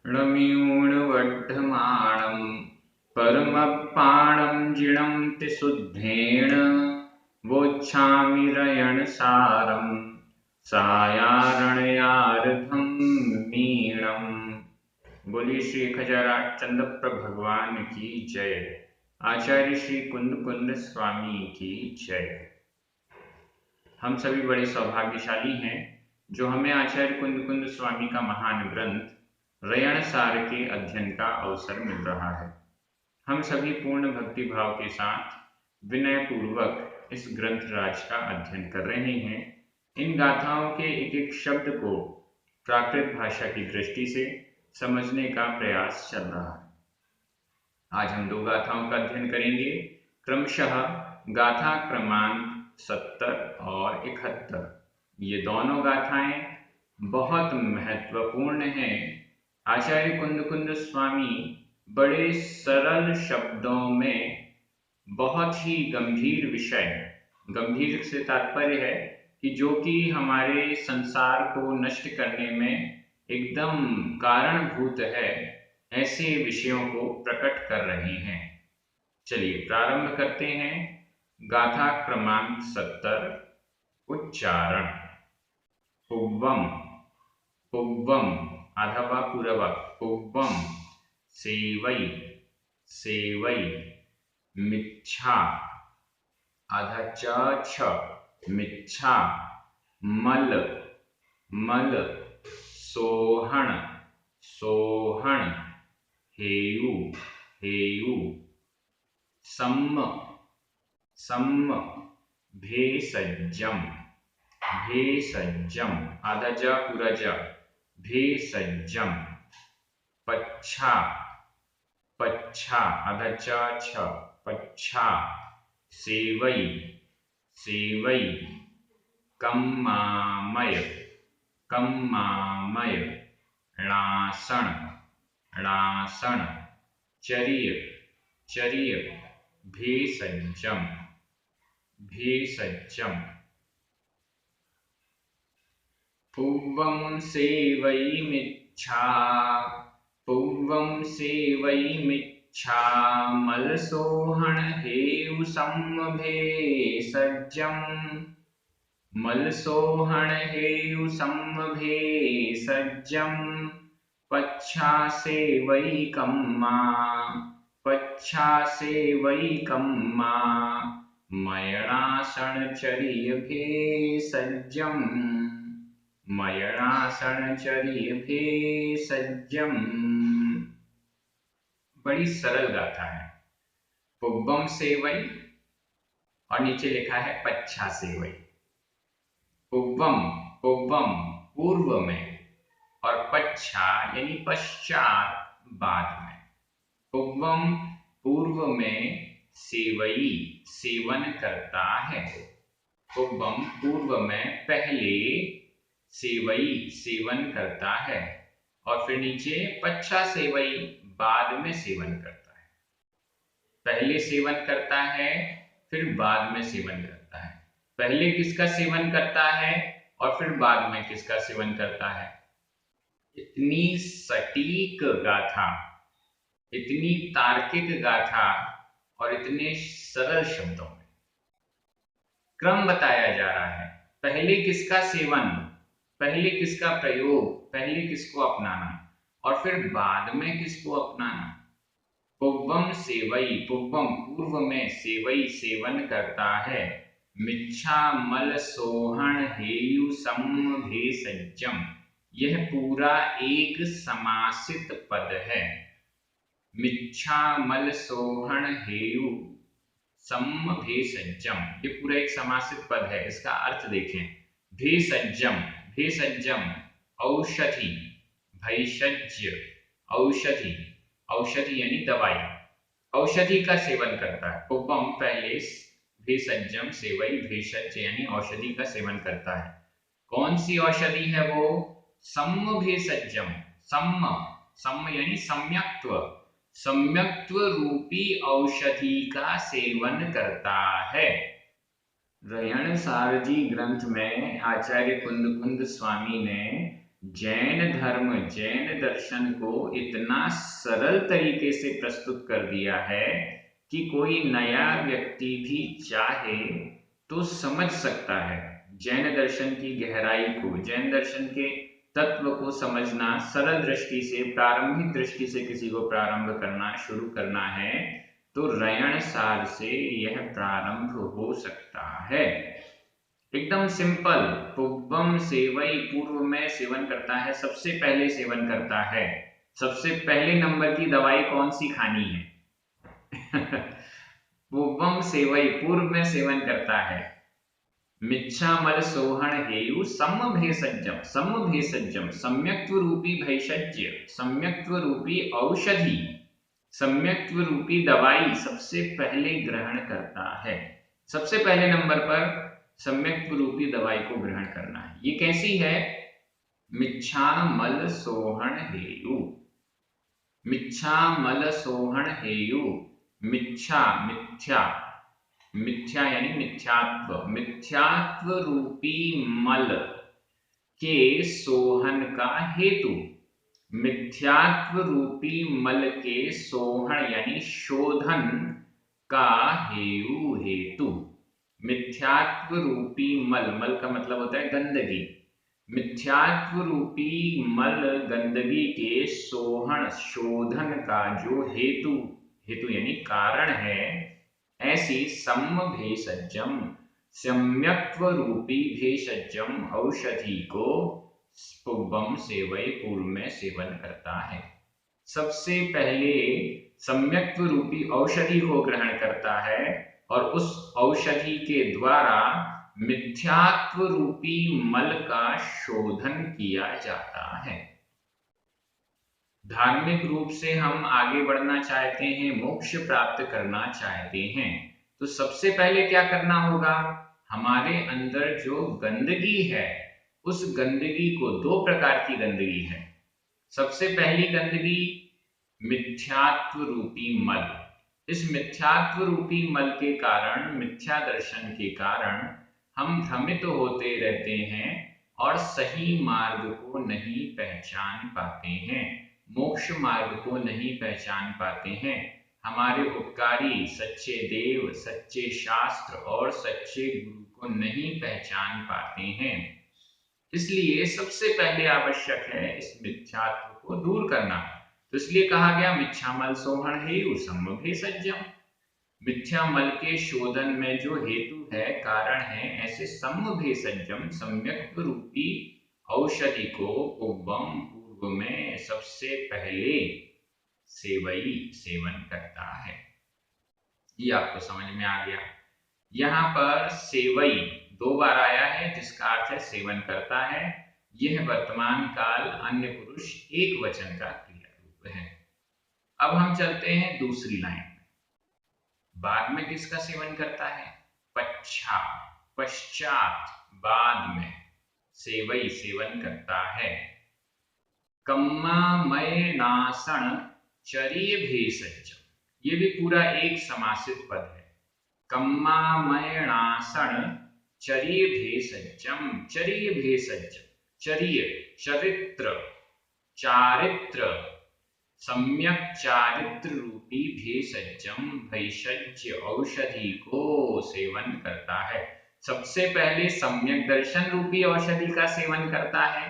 णमीऊणवड्ढमाणं परमपाणं जिणं तिशुद्धेन वोच्छामि रयणसारं सायारणयार्धं मीणम्। बोलिए श्री 1008 चंद्रप्रभ भगवान की जय। आचार्य श्री कुंद कुंद स्वामी की जय। हम सभी बड़े सौभाग्यशाली हैं जो हमें आचार्य कुंद कुंद स्वामी का महान ग्रंथ रयणसार के अध्ययन का अवसर मिल रहा है। हम सभी पूर्ण भक्ति भाव के साथ विनय पूर्वक इस ग्रंथ राज का अध्ययन कर रहे हैं। इन गाथाओं के एक एक शब्द को प्राकृत भाषा की दृष्टि से समझने का प्रयास चल रहा है। आज हम दो गाथाओं का अध्ययन करेंगे, क्रमशः गाथा क्रमांक 70 और 71। ये दोनों गाथाएं बहुत महत्वपूर्ण हैं। आचार्य कुंद कुंद स्वामी बड़े सरल शब्दों में बहुत ही गंभीर विषय, गंभीर से तात्पर्य है कि जो कि हमारे संसार को नष्ट करने में एकदम कारणभूत है, ऐसे विषयों को प्रकट कर रहे हैं। चलिए प्रारंभ करते हैं। गाथा क्रमांक 70। उच्चारण। पुव्वम, पुव्वम आधा वा पूरा वा, पुव्वम सेवई, सेवई। मिच्छा आधा च छ, मिच्छा। मल, मल। सोहण, सोहण। हेयु, हेयु। सम्म, सम्म। भेषजम, भेषजम आधा ज पूरा ज, भेषजम। पच्छा, पच्छा आधा च छ, पच्छा। सेवई, सेवई। कम्मामय, कम्मामय। णासण, णासण। चर्य, चर्य। भेषजम, भेषजम। पुव्वं सेवईमिच्छा, पुव्वं सेवईमिच्छा। मलसोहण हेयु सम्म भेषजम, मलसोहण हेयु सम्म भेषजम। पच्छा सेवई कम्मा, पच्छा सेवई कम्मा। मयणासण चर्य भेषजम, मयणासण चर्य भेषजम। बड़ी सरल गाथा है। पुव्वम सेवई और नीचे लिखा है पच्छा सेवई। पुव्वम, पुव्वम पूर्व में, और पच्छा यानी पश्चात, बाद में। पुव्वम पूर्व में सेवई सेवन करता है। पुव्वम पूर्व में पहले सेवई सेवन करता है, और फिर नीचे पच्छा सेवई बाद में सेवन करता है। पहले सेवन करता है, फिर बाद में सेवन करता है। पहले किसका सेवन करता है और फिर बाद में किसका सेवन करता है। इतनी सटीक गाथा, इतनी तार्किक गाथा और इतने सरल शब्दों में क्रम बताया जा रहा है। पहले किसका सेवन, पहले किसका प्रयोग, पहले किसको अपनाना और फिर बाद में किसको अपनाना। पुव्वम सेवई, पुव्वम पूर्व में सेवई सेवन करता है। मिच्छा मल सोहण हेयु सम्म भेषजम, यह पूरा एक समासित पद है। मिच्छा मल सोहण हेयु सम्म भेषजम, ये पूरा एक समासित पद है। इसका अर्थ देखें। भेषजम, भेषजम औषधि, भैषज्य औषधि, औषधि यानी दवाई, औषधि का सेवन करता है। पुव्वम पहले, भेषजम सेवई, भेषज यानी औषधि का सेवन करता है। कौन सी औषधि है वो। सम्म भेषजम, सम्म, सम्म यानी सम्यक्त्व, सम्यक्त्व रूपी औषधि का सेवन करता है। रयणसार जी ग्रंथ में आचार्य कुंद कुंद स्वामी ने जैन धर्म, जैन दर्शन को इतना सरल तरीके से प्रस्तुत कर दिया है कि कोई नया व्यक्ति भी चाहे तो समझ सकता है। जैन दर्शन की गहराई को, जैन दर्शन के तत्व को समझना सरल दृष्टि से, प्रारंभिक दृष्टि से किसी को प्रारंभ करना, शुरू करना है तो रयण सार से यह प्रारंभ हो सकता है। एकदम सिंपल। पुब्बम सेवई, पूर्व में सेवन करता है, सबसे पहले सेवन करता है। सबसे पहले नंबर की दवाई कौन सी खानी है? पुब्बम सेवई, पूर्व में सेवन करता है। मिच्छामल सोहण हेयु समभेषजम, समभेषजम सम्यक्त्व रूपी भैषज्य, सम्यक्त्व रूपी औषधि, सम्यक्त्व रूपी दवाई सबसे पहले ग्रहण करता है। सबसे पहले नंबर पर सम्यक्त्व रूपी दवाई को ग्रहण करना है। ये कैसी है? मिच्छामल सोहण हेयु, मिच्छामल सोहण हेयु। मिच्छा, मिथ्या, मिथ्या यानी मिथ्यात्व, मिथ्यात्व रूपी मल के सोहन का हेतु, मिथ्यात्व रूपी मल के सोहन यानी शोधन का हेतु। मिथ्यात्व रूपी मल, मल का मतलब होता है गंदगी, मिथ्यात्व रूपी मल गंदगी के सोहन, शोधन का जो हेतु, हेतु यानी कारण है, ऐसी समभेषजम, सम्यक्त्व रूपी भेषजम औषधि को पुब्बम सेवई, पूर्व में सेवन करता है। सबसे पहले सम्यक्त्व रूपी औषधि को ग्रहण करता है और उस औषधि के द्वारा मिथ्यात्व रूपी मल का शोधन किया जाता है। धार्मिक रूप से हम आगे बढ़ना चाहते हैं, मोक्ष प्राप्त करना चाहते हैं, तो सबसे पहले क्या करना होगा? हमारे अंदर जो गंदगी है, उस गंदगी को, दो प्रकार की गंदगी है। सबसे पहली गंदगी मिथ्यात्व रूपी मल। इस मिथ्यात्व रूपी मल के कारण, मिथ्या दर्शन के कारण हम भ्रमित होते रहते हैं और सही मार्ग को नहीं पहचान पाते हैं, मोक्ष मार्ग को नहीं पहचान पाते हैं। हमारे उपकारी सच्चे देव, सच्चे शास्त्र और सच्चे गुरु को नहीं पहचान पाते हैं। इसलिए सबसे पहले आवश्यक है इस मिथ्यात्व को दूर करना। तो इसलिए कहा गया मिच्छामल सोहण हेयु समभेषजम, मिथ्या मल के शोधन में जो हेतु है, कारण है, ऐसे समभेषजम सम्यक्त्व रूपी औषधि को पुब्बम, पूर्व में सबसे पहले सेवई, सेवन करता है। ये आपको समझ में आ गया। यहाँ पर सेवई दो बार आया है, जिसका अर्थ है सेवन करता है। यह वर्तमान काल अन्य पुरुष एक वचन का क्रिया रूप है। अब हम चलते हैं दूसरी लाइन में। बाद में किसका सेवन करता है? पश्चात, बाद में सेवई, सेवन करता है। कम्मामय नासन चर्य भेषज, ये भी पूरा एक समासित पद है। कम्मामय नासन चर्य भेषजम, चर्य भेषज, चर्य चरित्र, चारित्र, सम्यक चारित्र रूपी भेषजम भैषज्य औषधि को सेवन करता है। सबसे पहले सम्यक दर्शन रूपी औषधि का सेवन करता है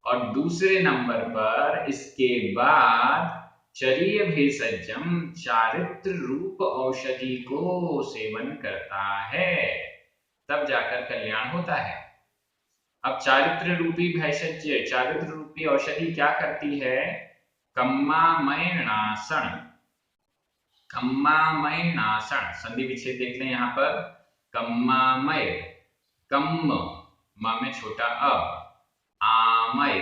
और दूसरे नंबर पर इसके बाद चर्य भेषजम, चारित्र रूप औषधि को सेवन करता है, तब जाकर कल्याण होता है। अब चारित्र रूपी भैषज्य, चारित्र रूपी औषधि क्या करती है? कम्मामय नाशन, कम्मामय नाशन, संधि विच्छेद देख लें यहाँ पर। कम्मामय, कम्म मा में छोटा अ, आमय,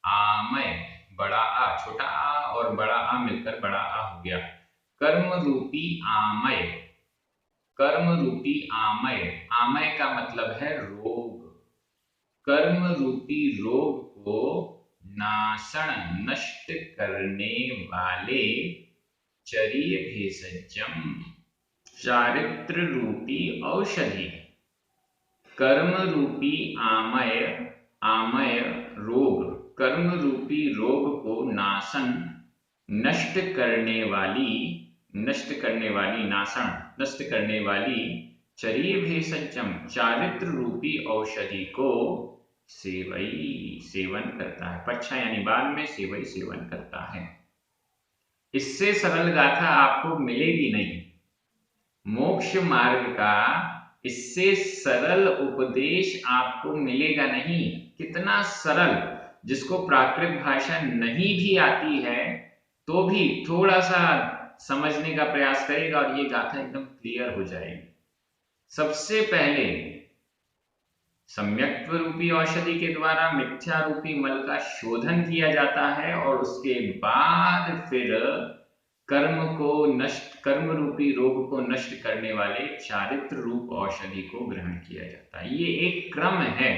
आमय बड़ा आ, छोटा आ और बड़ा आ मिलकर बड़ा आ हो गया। कर्म रूपी आमय, कर्म रूपी आमय, आमय का मतलब है रोग। कर्म रूपी रोग को नाशन, नष्ट करने वाले चर्य भेषजम, चारित्र रूपी औषधि। कर्म रूपी आमय, आमय रोग, कर्म रूपी रोग को नाशन, नष्ट करने वाली चरिय भेषजम, चारित्र रूपी औषधि को सेवन करता है। पच्छा यानी बाद में सेवई सेवन करता है। इससे सरल गाथा आपको मिलेगी नहीं। मोक्ष मार्ग का इससे सरल उपदेश आपको मिलेगा नहीं। कितना सरल, जिसको प्राकृत भाषा नहीं भी आती है तो भी थोड़ा सा समझने का प्रयास करेगा और ये गाथा एकदम क्लियर हो जाएगी। सबसे पहले सम्यक्त्व रूपी औषधि के द्वारा मिथ्या रूपी मल का शोधन किया जाता है और उसके बाद फिर कर्म रूपी रोग को नष्ट करने वाले चारित्र रूप औषधि को ग्रहण किया जाता है। ये एक क्रम है।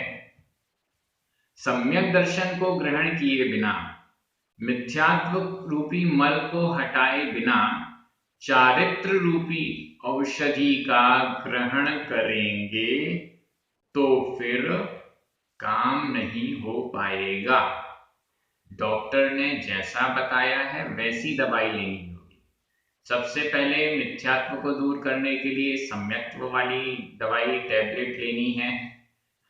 सम्यक दर्शन को ग्रहण किए बिना, मिथ्यात्व रूपी मल को हटाए बिना चारित्र रूपी औषधि का ग्रहण करेंगे तो फिर काम नहीं हो पाएगा। डॉक्टर ने जैसा बताया है वैसी दवाई लेनी होगी। सबसे पहले मिथ्यात्व को दूर करने के लिए सम्यक्त्व वाली दवाई टैबलेट लेनी है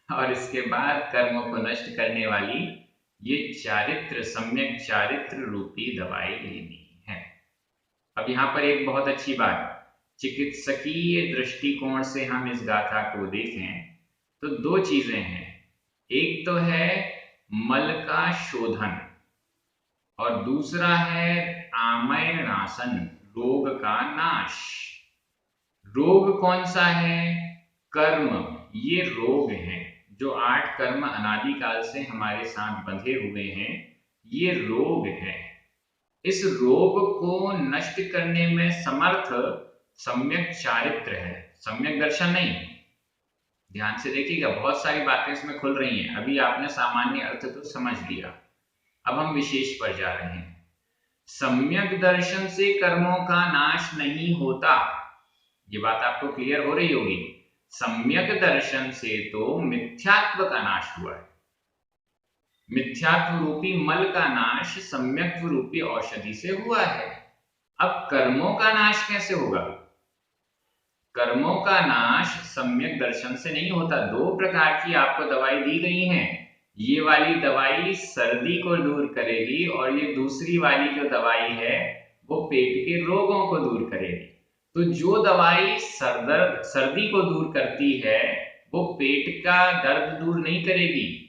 और इसके बाद कर्म को नष्ट करने वाली ये सम्यक चारित्र रूपी दवाई लेनी है। अब यहाँ पर एक बहुत अच्छी बात, चिकित्सकीय दृष्टिकोण से हम इस गाथा को देखें तो दो चीजें हैं। एक तो है मल का शोधन और दूसरा है आमय नाशन, रोग का नाश। रोग कौन सा है? कर्म। ये रोग हैं जो 8 कर्म अनादिकाल से हमारे साथ बंधे हुए हैं, ये रोग है। इस रोग को नष्ट करने में समर्थ सम्यक चारित्र है, सम्यक दर्शन नहीं। ध्यान से देखिएगा, बहुत सारी बातें इसमें खुल रही हैं। अभी आपने सामान्य अर्थ तो समझ लिया, अब हम विशेष पर जा रहे हैं। सम्यक दर्शन से कर्मों का नाश नहीं होता, ये बात आपको क्लियर हो रही होगी। सम्यक दर्शन से तो मिथ्यात्व का नाश हुआ है। मिथ्यात्व रूपी मल का नाश सम्यक्त्व रूपी औषधि से हुआ है। अब कर्मों का नाश कैसे होगा? कर्मों का नाश सम्यक दर्शन से नहीं होता। 2 प्रकार की आपको दवाई दी गई हैं। ये वाली दवाई सर्दी को दूर करेगी और ये दूसरी वाली जो दवाई है वो पेट के रोगों को दूर करेगी। तो जो दवाई सर्दी को दूर करती है वो पेट का दर्द दूर नहीं करेगी,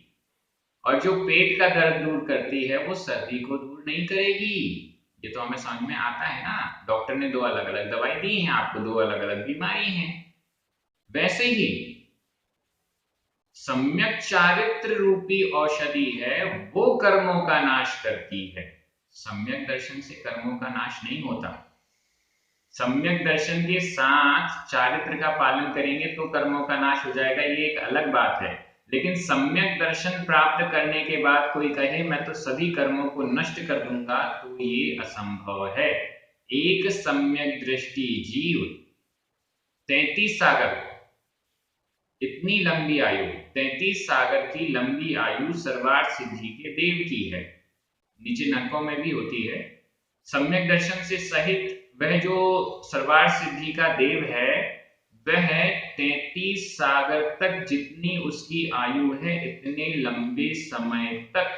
और जो पेट का दर्द दूर करती है वो सर्दी को दूर नहीं करेगी। ये तो हमें समझ में आता है ना। डॉक्टर ने 2 अलग अलग दवाई दी हैं आपको, 2 अलग अलग बीमारी हैं। वैसे ही सम्यक चारित्र रूपी औषधि है वो कर्मों का नाश करती है। सम्यक दर्शन से कर्मों का नाश नहीं होता। सम्यक दर्शन के साथ चारित्र का पालन करेंगे तो कर्मों का नाश हो जाएगा, ये एक अलग बात है। लेकिन सम्यक दर्शन प्राप्त करने के बाद कोई कहे मैं तो सभी कर्मों को नष्ट कर दूंगा, तो ये असंभव है। एक सम्यक दृष्टि जीव 33 सागर, इतनी लंबी आयु, 33 सागर की लंबी आयु सर्वार्थ सिद्धि के देव की है। नीचे नरकों में भी होती है। सम्यक दर्शन से सहित वह जो सर्वार्थ सिद्धि का देव है वह 33 सागर तक जितनी उसकी आयु है इतने लंबे समय तक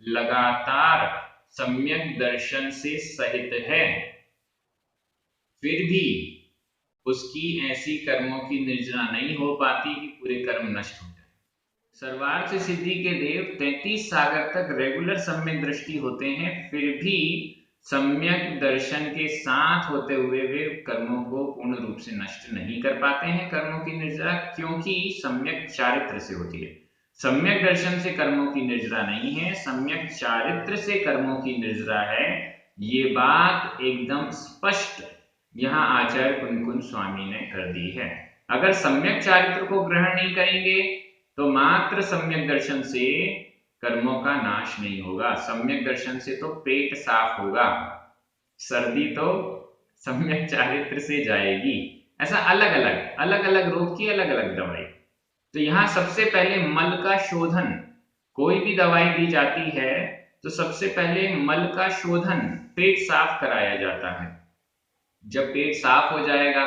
लगातार सम्यक दर्शन से सहित है। फिर भी उसकी ऐसी कर्मों की निर्जना नहीं हो पाती कि पूरे कर्म नष्ट हो जाए। सर्वार्थ सिद्धि के देव 33 सागर तक रेगुलर सम्यक दृष्टि होते हैं, फिर भी सम्यक दर्शन के साथ होते हुए वे कर्मों को पूर्ण रूप से नष्ट नहीं कर पाते हैं। कर्मों की निर्जरा क्योंकि सम्यक चारित्र से होती है। सम्यक दर्शन से कर्मों की निर्जरा नहीं है, सम्यक चारित्र से कर्मों की निर्जरा है। ये बात एकदम स्पष्ट यहाँ आचार्य कुंकुन स्वामी ने कर दी है। अगर सम्यक चारित्र को ग्रहण नहीं करेंगे तो मात्र सम्यक दर्शन से कर्मों का नाश नहीं होगा। सम्यक दर्शन से तो पेट साफ होगा, सर्दी तो सम्यक चारित्र से जाएगी। ऐसा अलग अलग रोग की अलग अलग दवाई। तो यहाँ सबसे पहले मल का शोधन, कोई भी दवाई दी जाती है तो सबसे पहले मल का शोधन, पेट साफ कराया जाता है। जब पेट साफ हो जाएगा,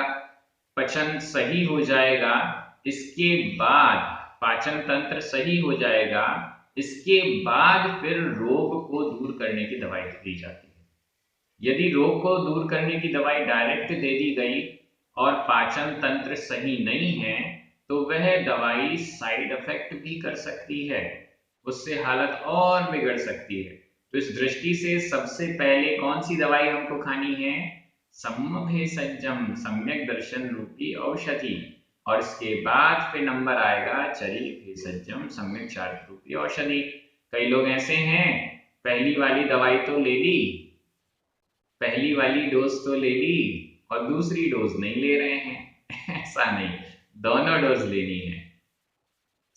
पचन सही हो जाएगा, इसके बाद पाचन तंत्र सही हो जाएगा, इसके बाद फिर रोग को दूर करने की दवाई दी जाती है। यदि रोग को दूर करने की दवाई डायरेक्ट दे दी गई और पाचन तंत्र सही नहीं है तो वह दवाई साइड इफेक्ट भी कर सकती है, उससे हालत और बिगड़ सकती है। तो इस दृष्टि से सबसे पहले कौन सी दवाई हमको खानी है? सम्यभेषजम, सम्यक दर्शन रूपी औषधि, और इसके बाद फिर नंबर आएगा चरी भेषजम, सम्यक चार्ट रूपी औषधि। कई लोग ऐसे हैं, पहली वाली दवाई तो ले ली, पहली वाली डोज तो ले ली और दूसरी डोज नहीं ले रहे हैं। ऐसा नहीं, दोनों डोज लेनी है।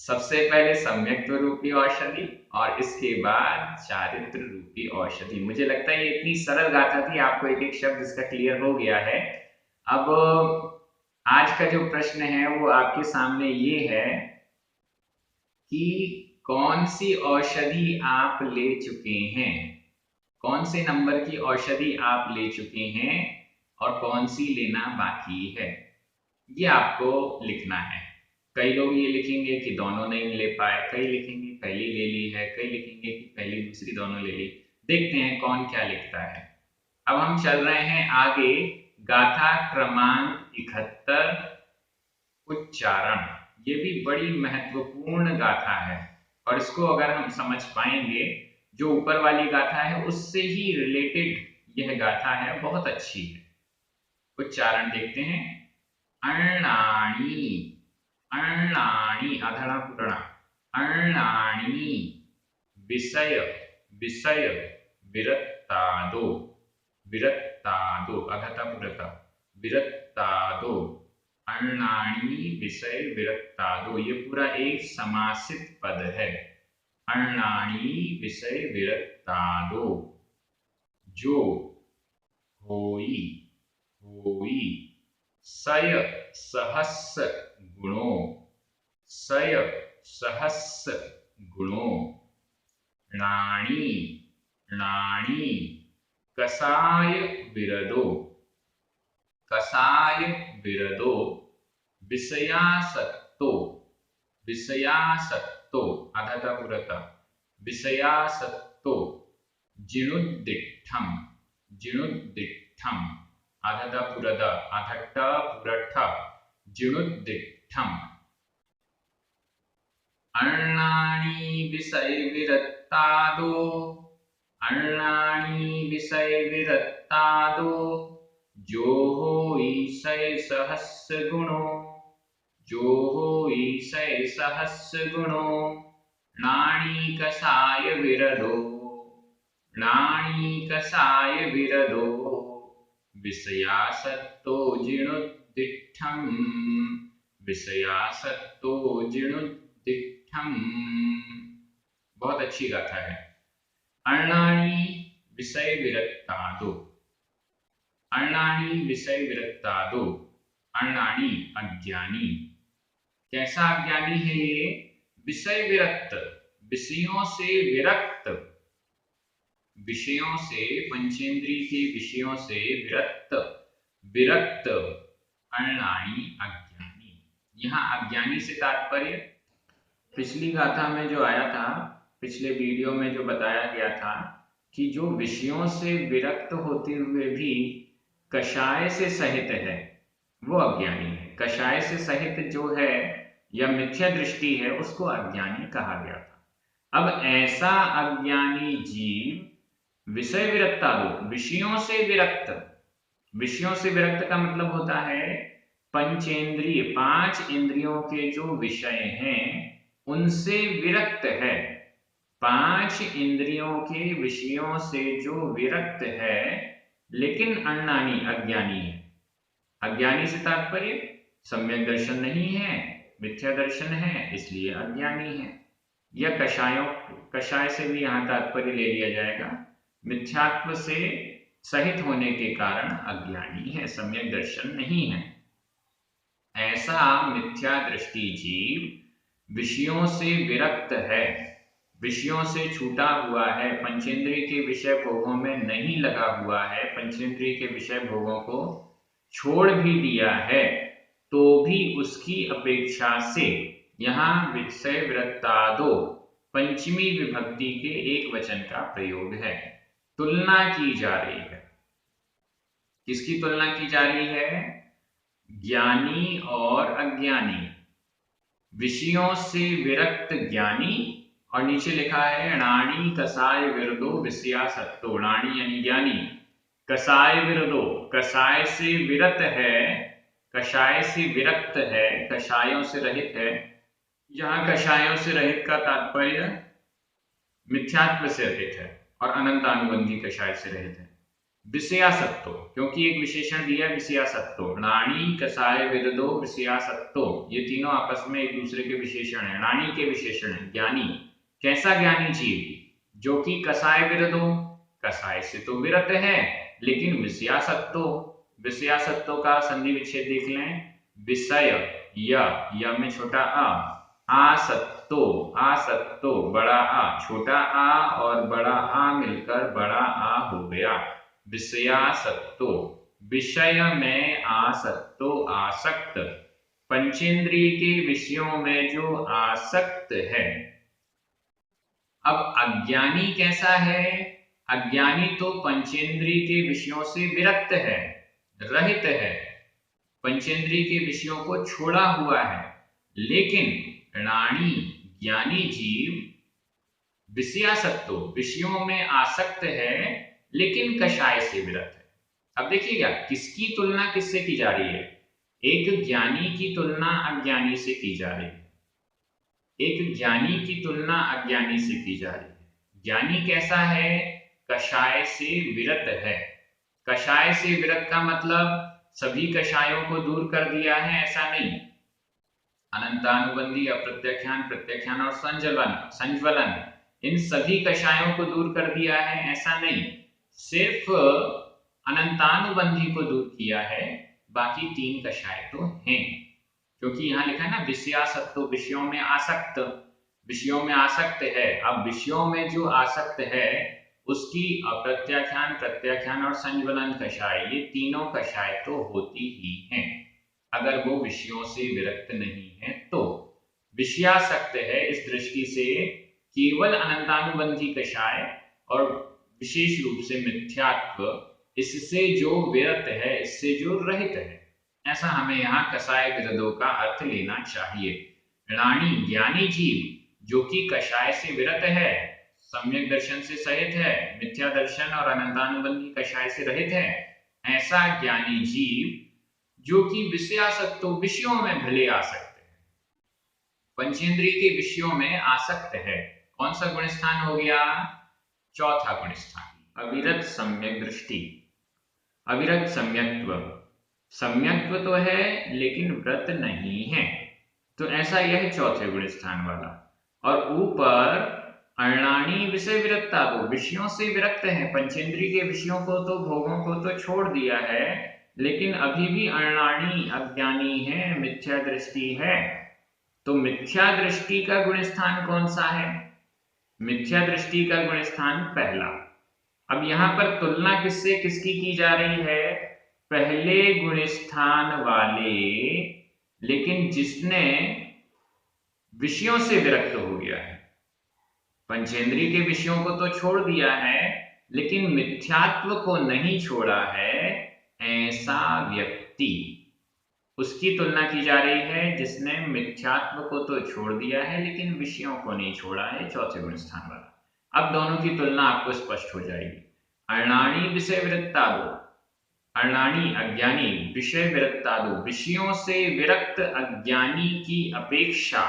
सबसे पहले सम्यक्त्व रूपी औषधि और इसके बाद चारित्र रूपी औषधि। मुझे लगता है ये इतनी सरल गाथा थी, आपको एक एक शब्द इसका क्लियर हो गया है। अब आज का जो प्रश्न है वो आपके सामने ये है कि कौन सी औषधि आप ले चुके हैं, कौन से नंबर की औषधि आप ले चुके हैं और कौन सी लेना बाकी है, ये आपको लिखना है। कई लोग ये लिखेंगे कि दोनों नहीं ले पाए, कई लिखेंगे पहली ले ली है, कई लिखेंगे कि पहली दूसरी दोनों ले ली। देखते हैं कौन क्या लिखता है। अब हम चल रहे हैं आगे, गाथा क्रमांक 71, उच्चारण। ये भी बड़ी महत्वपूर्ण गाथा है और इसको अगर हम समझ पाएंगे, जो ऊपर वाली गाथा है उससे ही रिलेटेड यह गाथा है, बहुत अच्छी है। उच्चारण देखते हैं। अर्णाणी, अर्णाणी, अधड़ा पुरणा, अर्णाणी विषय, विषय विरत्तादो, विरत्तादो, अधता पुरता, विरत्तादो, अर्णाणी विषय विरत्तादो। ये पूरा एक समासित पद है। अर्णाणी विषय विरत्तादो, जो होई, होई, सय सहस्स गुणों, सय सहस्स गुणों, नाणी, नाणी कसाय विरदो, कसाय विरदो, विषयासक्तो, विषयासक्तो, अधता पुरता, विषयासक्तो, जिणुद्दिठम, जिणुद्दिठम, अधता पुरद, अधट्टा पुरठ, जिणुद्दिठम। अर्णाणी विषय विरत्तादो, अर्णाणी विषय विरत्तादो, जो होई सय सहस्स गुणों, जो होई सय सहस्स गुणों, नाणी कसाय विरदो, नाणी कसाय विरदो, विषयासक्तो जिणुद्दिठम, विषयासक्तो जिणुद्दिठम। बहुत अच्छी गाथा है। अर्णाणी विषय विरत्तादो, अर्णाणी विषय विरत्तादो, अर्णाणी अज्ञानी। कैसा अज्ञानी है ये? विषय विरक्त, विषयों से विरक्त, विषयों से, पंचेंद्रिय के विषयों से विरक्त, विरक्त, अर्णाणी अज्ञानी। यहाँ अज्ञानी से तात्पर्य पिछली गाथा में जो आया था, पिछले वीडियो में जो बताया गया था कि जो विषयों से विरक्त होते हुए भी कषाय से सहित है वो अज्ञानी है। कषाय से सहित जो है या मिथ्या दृष्टि है उसको अज्ञानी कहा गया था। अब ऐसा अज्ञानी जीव विषय विरत्तादो, विषयों से विरक्त, विषयों से विरक्त का मतलब होता है पंचेंद्रिय, 5 इंद्रियों के जो विषय हैं उनसे विरक्त है। 5 इंद्रियों के विषयों से जो विरक्त है, लेकिन अर्णानी अज्ञानी है। अज्ञानी से तात्पर्य सम्यक दर्शन नहीं है, मिथ्या दर्शन है, इसलिए अज्ञानी है। या कषायों, कषाय से भी यहाँ तात्पर्य ले लिया जाएगा, मिथ्यात्व से सहित होने के कारण अज्ञानी है, सम्यक दर्शन नहीं है। ऐसा मिथ्या दृष्टि जीव विषयों से विरक्त है, विषयों से छूटा हुआ है, पंचेंद्रिय के विषय भोगों में नहीं लगा हुआ है, पंचेंद्रिय के विषय भोगों को छोड़ भी दिया है, तो भी उसकी अपेक्षा से यहाँ विषय विरक्तादो पंचमी विभक्ति के एक वचन का प्रयोग है। तुलना की जा रही है। किसकी तुलना की जा रही है? ज्ञानी और अज्ञानी। विषयों से विरक्त ज्ञानी, और नीचे लिखा है णाणी कसाय विरदो विषयासक्तो। णाणी यानी ज्ञानी, कसाय विरदो कसाय से विरत है, कषाय से विरक्त है, कषायों से रहित है। यहाँ कषायों से रहित का तात्पर्य मिथ्यात्व से रहित है और अनंतानुबंधी कषाय से रहित है। विषयासक्तो, क्योंकि एक विशेषण दिया विषयासक्तो, णाणी कसाय विरदो विषयासक्तो, ये तीनों आपस में एक दूसरे के विशेषण है। णाणी के विशेषण है ज्ञानी। कैसा ज्ञानी जीव? जो कि कसाय विरदो, कसाय से तो विरत है लेकिन विषयासक्तो, विषयासक्तो का संधि विच्छेद देख लें। विषय य में छोटा आ, आसक्तो, आसक्तो बड़ा आ, छोटा आ और बड़ा आ मिलकर बड़ा आ हो गया, विषयासक्तो। विषय में आसक्तो, आसक्त, पंचेंद्रिय के विषयों में जो आसक्त है। अब अज्ञानी कैसा है? अज्ञानी तो पंचेंद्रिय के विषयों से विरक्त है, रहित है, पंचेंद्रिय के विषयों को छोड़ा हुआ है, लेकिन णाणी ज्ञानी जीव विषयासक्तो, विषयों में आसक्त है लेकिन कषाय से विरत है। अब देखिएगा किसकी तुलना किससे की जा रही है? एक ज्ञानी की तुलना अज्ञानी से की जा रही है, एक ज्ञानी की तुलना अज्ञानी से की जा रही है। ज्ञानी कैसा है? कषाय से विरत है। कषाय से विरत का मतलब सभी कषायों को दूर कर दिया है, ऐसा नहीं। अनंतानुबंधी, अप्रत्याख्यान, प्रत्याख्यान और संज्वलन, इन सभी कषायों को दूर कर दिया है, ऐसा नहीं। सिर्फ अनंतानुबंधी को दूर किया है, बाकी तीन कषाय तो हैं। क्योंकि यहाँ लिखा है ना विषयासक्तो, विषयों में आसक्त, विषयों में आसक्त है। अब विषयों में जो आसक्त है उसकी अप्रत्याख्यान, प्रत्याख्यान और संज्वलन कषाय, ये तीनों कषाय तो होती ही हैं अगर वो विषयों से विरक्त नहीं है तो। विषयासक्त है इस दृष्टि से केवल अनंतानुबंधी कषाय और विशेष रूप से मिथ्यात्व, इससे जो विरत है, इससे जो रहित है, ऐसा हमें यहाँ कषाय विरदों का अर्थ लेना चाहिए। णाणी ज्ञानी जीव जो कि कषाय से विरत है, सम्यक दर्शन से सहित है, मिथ्या दर्शन और अनंतानुबंधी कषाय से रहित है, ऐसा ज्ञानी जीव जो कि विषयासक्तो, विषयों में भले आसक्त है, पंचेंद्रिय के विषयों में आसक्त है। कौन सा गुण स्थान हो गया? चौथा गुण स्थान, अविरत सम्यक दृष्टि, अविरत सम्यक्त्व। सम्यक्त्व तो है लेकिन व्रत नहीं है, तो ऐसा यह चौथे गुण स्थान वाला। और ऊपर अणाणी विषय विरक्ता, वो विषयों से विरक्त है, पंचेंद्रिय के विषयों को तो, भोगों को तो छोड़ दिया है, लेकिन अभी भी अणाणी अज्ञानी है, मिथ्या दृष्टि है। तो मिथ्या दृष्टि का गुण स्थान कौन सा है? मिथ्या दृष्टि का गुण स्थान पहला। अब यहां पर तुलना किससे किसकी की जा रही है? पहले गुण स्थान वाले, लेकिन जिसने विषयों से विरक्त हो गया है, पंचेंद्रिय के विषयों को तो छोड़ दिया है लेकिन मिथ्यात्व को नहीं छोड़ा है, ऐसा व्यक्ति, उसकी तुलना की जा रही है जिसने मिथ्यात्व को तो छोड़ दिया है लेकिन विषयों को नहीं छोड़ा है, चौथे गुण स्थान वाला। अब दोनों की तुलना आपको स्पष्ट हो जाएगी। अणाणी विषय विरक्तादो, अणाणी अज्ञानी, विषय विरक्तादो, विषयों से विरक्त अज्ञानी की अपेक्षा,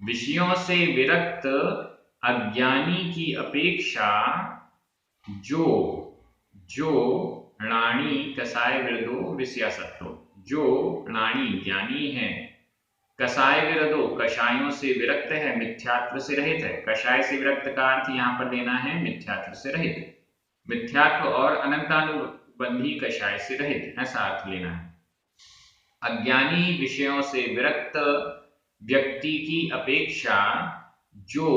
विषयों से विरक्त अज्ञानी की अपेक्षा जो णाणी कसाय विरदो विषयासक्तो, जो णाणी ज्ञानी है, कसाय विरदो कषायों से विरक्त है, मिथ्यात्व से रहित है। कषाय से विरक्त का अर्थ यहाँ पर लेना है मिथ्यात्व से रहित, मिथ्यात्व और अनंतानुबंधी कषाय से रहित, ऐसा अर्थ लेना है। अज्ञानी विषयों से विरक्त व्यक्ति की अपेक्षा जो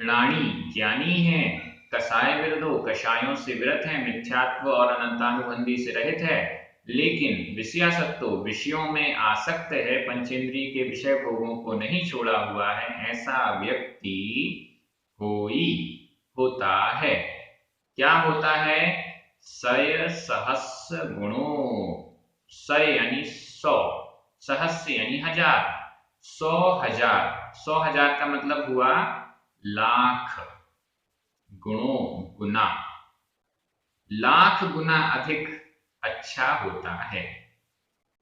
राणी ज्ञानी है, कसाय विरदो कषायों से विरत है, मिथ्यात्व और अनंतानुबंधी से रहित है, लेकिन विषयासक्तो विषयों में आसक्त है, पंचेंद्रिय के विषय भोगों को नहीं छोड़ा हुआ है, ऐसा व्यक्ति होई होता है। क्या होता है? सय सहस्र गुणों। सय यानी 100, सहस्र यानी 1000, 100,000, 100,000 का मतलब हुआ लाख, गुणों गुना, लाख गुना अधिक अच्छा होता है।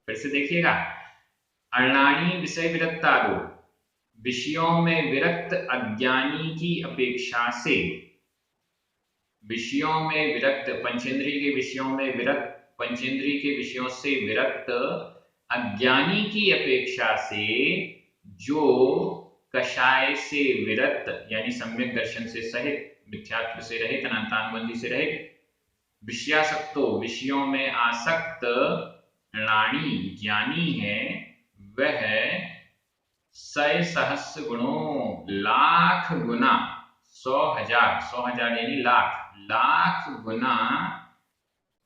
फिर से देखिएगा, अणाणी विषय विरक्तादो, विषयों में विरक्त अज्ञानी की अपेक्षा से, विषयों में विरक्त, पंचेंद्रिय के विषयों में विरक्त, पंचेंद्रिय के विषयों से विरक्त अज्ञानी की अपेक्षा से जो कषाय से विरक्त यानी सम्यक दर्शन से सहित, मिथ्यात्व से रहित, अनंतानुबंधी से रहित, विषयासक्तो विषयों में आसक्त राणी ज्ञानी है, वह 100 सहस्र गुणों लाख गुना, 100,000, 100,000 यानी लाख, लाख गुना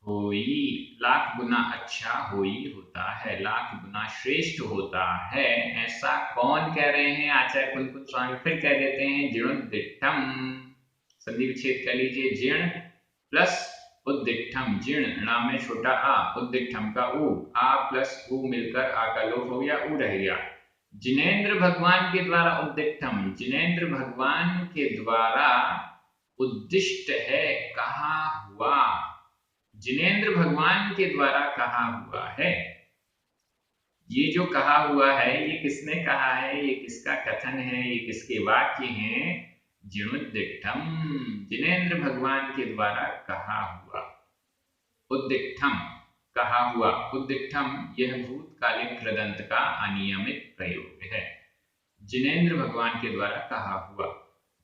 होई, लाख गुना अच्छा होई होता है, लाख गुना श्रेष्ठ होता है। ऐसा कौन कह रहे हैं? आचार्य कुलकुल स्वामी फिर कह देते हैं, जीर्णोद्दिष्टम, संधि विच्छेद कर लीजिए, जीर्ण प्लस उद्दिष्टम, जीर्ण नाम में छोटा आ, उद्दिष्टम का ऊ, आ प्लस ऊ मिलकर आ का लोप हो गया, ऊ रह गया। जिनेंद्र भगवान के द्वारा उद्दिष्टम, जिनेंद्र भगवान के द्वारा उद्दिष्ट है, कहा हुआ, जिनेंद्र भगवान के द्वारा कहा हुआ है। ये जो कहा हुआ है, ये किसने कहा है? ये किसका कथन है? ये किसके वाक्य हैं? जीर्णोद्दिष्टम, जिनेंद्र भगवान के द्वारा कहा हुआ, उद्दिष्टम कहा हुआ, उद्दिष्टम यह भूतकालिक कृदंत का अनियमित प्रयोग है, जिनेंद्र भगवान के द्वारा कहा हुआ।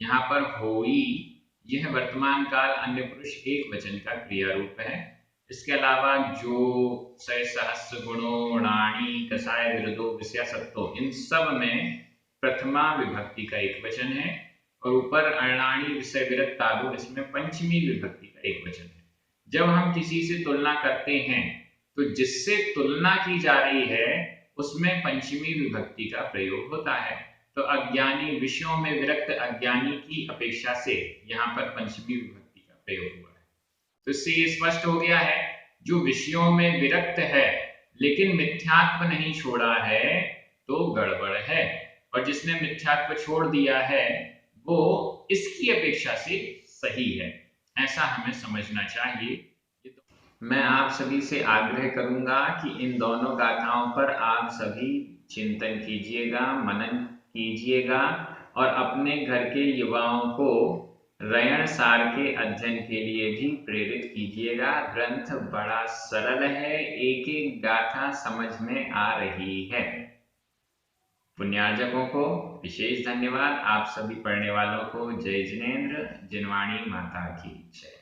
यहाँ पर होई यह वर्तमान काल अन्य पुरुष एक वचन का क्रिया रूप है। इसके अलावा जो 100 सहस्र गुणों, राणी, कसाय विरदो, विषयासक्तो, इन सब में प्रथमा विभक्ति का एक वचन है, और ऊपर अणाणी विषय विरक्तादो, इसमें पंचमी विभक्ति का एक वचन है। जब हम किसी से तुलना करते हैं तो जिससे तुलना की जा रही है उसमें पंचमी विभक्ति का प्रयोग होता है। तो अज्ञानी, विषयों में विरक्त अज्ञानी की अपेक्षा से यहाँ पर पंचमी विभक्ति का प्रयोग हुआ है। तो इससे ये स्पष्ट हो गया है, जो विषयों में विरक्त है लेकिन मिथ्यात्व नहीं छोड़ा है तो गड़बड़ है, और जिसने मिथ्यात्व छोड़ दिया है वो इसकी अपेक्षा से सही है, ऐसा हमें समझना चाहिए। मैं आप सभी से आग्रह करूंगा कि इन दोनों गाथाओं पर आप सभी चिंतन कीजिएगा, मनन कीजिएगा, और अपने घर के युवाओं को रयण सार के अध्ययन के लिए भी प्रेरित कीजिएगा। ग्रंथ बड़ा सरल है, एक एक गाथा समझ में आ रही है। पुण्यार्जकों को विशेष धन्यवाद, आप सभी पढ़ने वालों को जय जिनेंद्र, जिनवाणी माता की जय।